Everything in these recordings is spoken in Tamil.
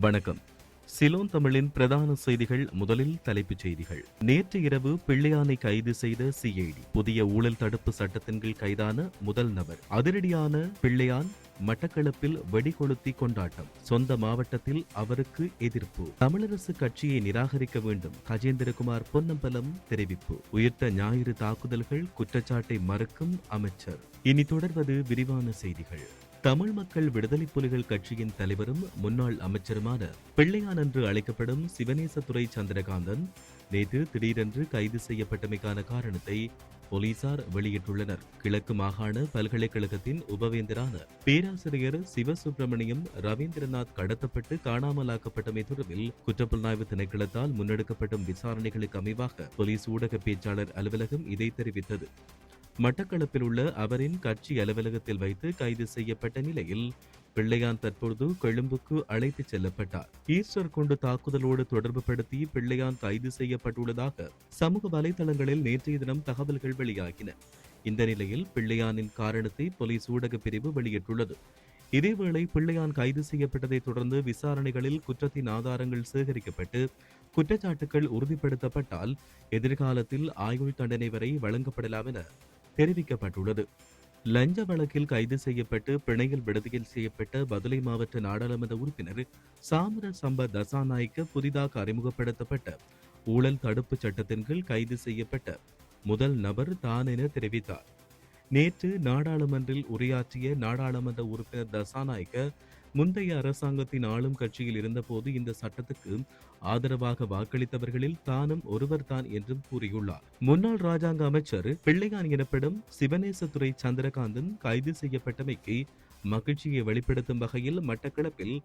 வணக்கம். சிலோன் தமிழின் பிரதான செய்திகள். முதலில் தலைப்புச் செய்திகள். நேற்று இரவு பிள்ளையானை கைது செய்த சிஐடி. புதிய ஊழல் தடுப்பு சட்டத்தின் கீழ் கைதான முதல் நபர். அதிரடியான பிள்ளையான் மட்டக்களப்பில் வெடிகொளுத்தி கொண்டாட்டம். சொந்த மாவட்டத்தில் அவருக்கு எதிர்ப்பு. தமிழரசு கட்சியை நிராகரிக்க வேண்டும் கஜேந்திரகுமார் பொன்னம்பலம் தெரிவிப்பு. உயிர்த்த ஞாயிறு தாக்குதல்கள் குற்றச்சாட்டை மறுக்கும் அமைச்சர். இனி தொடர்வது விரிவான செய்திகள். தமிழ் மக்கள் விடுதலை புலிகள் கட்சியின் தலைவரும் முன்னாள் அமைச்சருமான பிள்ளையான் என்று அழைக்கப்படும் சிவனேசதுரை சந்திரகாந்தன் நேற்று திடீரென்று கைது செய்யப்பட்டமைக்கான காரணத்தை போலீசார் வெளியிட்டுள்ளனர். கிழக்கு மாகாண பல்கலைக்கழகத்தின் உபவேந்தரான பேராசிரியர் சிவசுப்பிரமணியம் ரவீந்திரநாத் கடத்தப்பட்டு காணாமலாக்கப்பட்டமை தொடர்பில் குற்றப்புலனாய்வு திணைக்களத்தால் முன்னெடுக்கப்படும் விசாரணைகளுக்கு அமைவாக போலீஸ் ஊடக பேச்சாளர் அலுவலகம் இதை தெரிவித்தது. மட்டக்களப்பில் உள்ள அவரின் கட்சி அலுவலகத்தில் வைத்து கைது செய்யப்பட்ட நிலையில் பிள்ளையான் தற்பொழுது கொழும்புக்கு அழைத்துச் செல்லப்பட்டார். ஈஸ்டர் குண்டு தாக்குதலோடு தொடர்புபடுத்தி பிள்ளையான் கைது செய்யப்பட்டுள்ளதாக சமூக வலைதளங்களில் நேற்றைய தினம் தகவல்கள் வெளியாகின. இந்த நிலையில் பிள்ளையானின் காரணத்தை போலீஸ் ஊடக பிரிவு வெளியிட்டுள்ளது. இதேவேளை பிள்ளையான் கைது செய்யப்பட்டதை தொடர்ந்து விசாரணைகளில் குற்றத்தின் ஆதாரங்கள் சேகரிக்கப்பட்டு குற்றச்சாட்டுகள் உறுதிப்படுத்தப்பட்டால் எதிர்காலத்தில் ஆயுள் தண்டனை வரை வழங்கப்படலாம் என தெரிவிக்கப்பட்டுள்ளது. லஞ்ச வழக்கில் கைது செய்யப்பட்டு பிணையில் விடுதலை செய்யப்பட்ட பதுளை மாவட்ட நாடாளுமன்ற உறுப்பினர் சாமர சம்ப தசாநாயக்க புதிதாக அறிமுகப்படுத்தப்பட்ட ஊழல் தடுப்பு சட்டத்தின் கீழ் கைது செய்யப்பட்ட முதல் நபர் தான் என தெரிவித்தார். நேற்று நாடாளுமன்றில் உரையாற்றிய நாடாளுமன்ற உறுப்பினர் தசாநாயக்க முந்தைய அரசாங்கத்தின் ஆளும் கட்சியில் இருந்தபோது இந்த சட்டத்துக்கு ஆதரவாக வாக்களித்தவர்களில் தானும் ஒருவர்தான் என்றும் கூறியுள்ளார். முன்னாள் ராஜாங்க அமைச்சர் பிள்ளையான் எனப்படும் சிவனேசதுரை சந்திரகாந்தன் கைது செய்யப்பட்டமைக்கு மகிழ்ச்சியை வெளிப்படுத்தும் வகையில் மட்டக்களப்பில்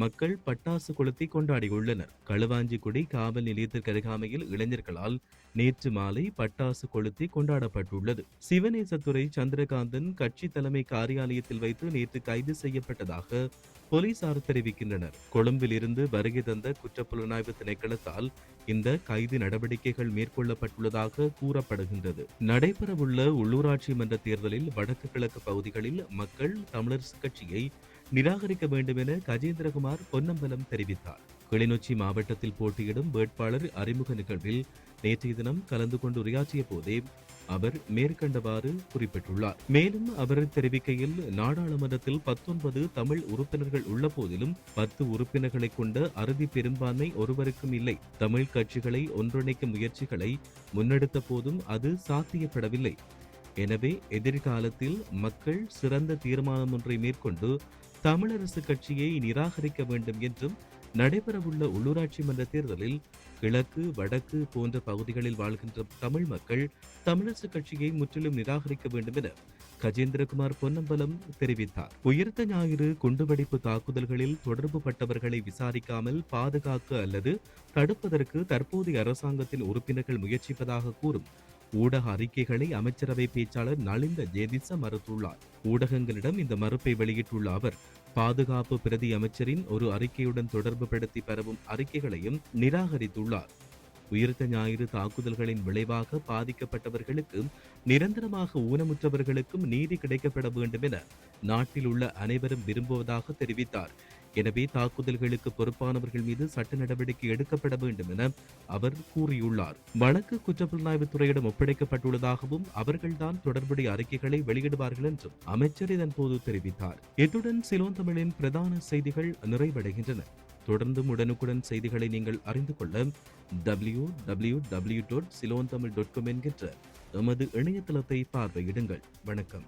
மக்கள் பட்டாசு கொளுத்தி கொண்டாடியுள்ளனர். களுவாஞ்சிக்குடி காவல் நிலையத்திற்கு அருகாமையில் இளைஞர்களால் நேற்று மாலை பட்டாசு கொளுத்தி கொண்டாடப்பட்டுள்ளது. சிவனேசதுரை சந்திரகாந்தன் கட்சி தலைமை காரியாலயத்தில் வைத்து நேற்று கைது செய்யப்பட்டதாக போலீசார் தெரிவிக்கின்றனர். கொழும்பில் இருந்து வருகை தந்த குற்றப்புலனாய்வு திணைக்களத்தால் இந்த கைது நடவடிக்கைகள் மேற்கொள்ளப்பட்டுள்ளதாக கூறப்படுகின்றது. நடைபெறவுள்ள உள்ளூராட்சி மன்ற தேர்தலில் வடக்கு கிழக்கு பகுதிகளில் மக்கள் தமிழரசு கட்சியை நிராகரிக்க வேண்டும் என கஜேந்திரகுமார் பொன்னம்பலம் தெரிவித்தார். கிளிநொச்சி மாவட்டத்தில் போட்டியிடும் வேட்பாளர் அறிமுக நிகழ்வில் நேற்றைய தினம் கலந்து கொண்டு உரையாற்றிய போதே அவர் மேற்கண்டவாறு குறிப்பிட்டுள்ளார். மேலும் அவர் தெரிவிக்கையில் நாடாளுமன்றத்தில் 19 தமிழ் உறுப்பினர்கள் உள்ள போதிலும் 10 உறுப்பினர்களை கொண்ட அறுதி பெரும்பான்மை ஒருவருக்கும் இல்லை. தமிழ் கட்சிகளை ஒன்றிணைக்கும் முயற்சிகளை முன்னெடுத்த போதும் அது சாத்தியப்படவில்லை. எனவே எதிர்காலத்தில் மக்கள் சிறந்த தீர்மானம் ஒன்றை மேற்கொண்டு தமிழரசு கட்சியை நிராகரிக்க வேண்டும் என்றும் நடைபெறவுள்ள உள்ளூராட்சி மன்ற தேர்தலில் கிழக்கு வடக்கு போன்ற பகுதிகளில் வாழ்கின்ற தமிழ் மக்கள் தமிழரசு கட்சியை முற்றிலும் நிராகரிக்க வேண்டும் என கஜேந்திரகுமார் பொன்னம்பலம் தெரிவித்தார். உயிர்த்த ஞாயிறு குண்டுவெடிப்பு தாக்குதல்களில் தொடர்பு பட்டவர்களை விசாரிக்காமல் பாதுகாக்க அல்லது தடுப்பதற்கு தற்போதைய அரசாங்கத்தின் உறுப்பினர்கள் முயற்சிப்பதாக கூறும் ஊடக அறிக்கைகளை அமைச்சரவை பேச்சாளர் நலிந்த ஜேதிச மறுத்துள்ளார். ஊடகங்களிடம் இந்த மறுப்பை வெளியிட்டுள்ள அவர் பாதுகாப்பு பிரதி அமைச்சரின் ஒரு அறிக்கையுடன் தொடர்பு படுத்தி பரவும் அறிக்கைகளையும் நிராகரித்துள்ளார். உயிர்த்த ஞாயிறு தாக்குதல்களின் விளைவாக பாதிக்கப்பட்டவர்களுக்கும் நிரந்தரமாக ஊனமுற்றவர்களுக்கும் நீதி கிடைக்கப்பட வேண்டும் என நாட்டில் உள்ள அனைவரும் விரும்புவதாக தெரிவித்தார். எனவே தாக்குதல்களுக்கு பொறுப்பானவர்கள் மீது சட்ட நடவடிக்கை எடுக்கப்பட வேண்டும் என அவர் கூறியுள்ளார். வழக்கு குற்றப்புலனாய்வு துறையிடம் ஒப்படைக்கப்பட்டுள்ளதாகவும் அவர்கள்தான் தொடர்புடைய அறிக்கைகளை வெளியிடுவார்கள் என்றும் அமைச்சர் இதன்போது தெரிவித்தார். இத்துடன் சிலோன் தமிழின் பிரதான செய்திகள் நிறைவடைகின்றன. தொடர்ந்தும் உடனுக்குடன் செய்திகளை நீங்கள் அறிந்து கொள்ள www.ceylontamil.com என்கின்ற எமது இணையதளத்தை பார்வையிடுங்கள். வணக்கம்.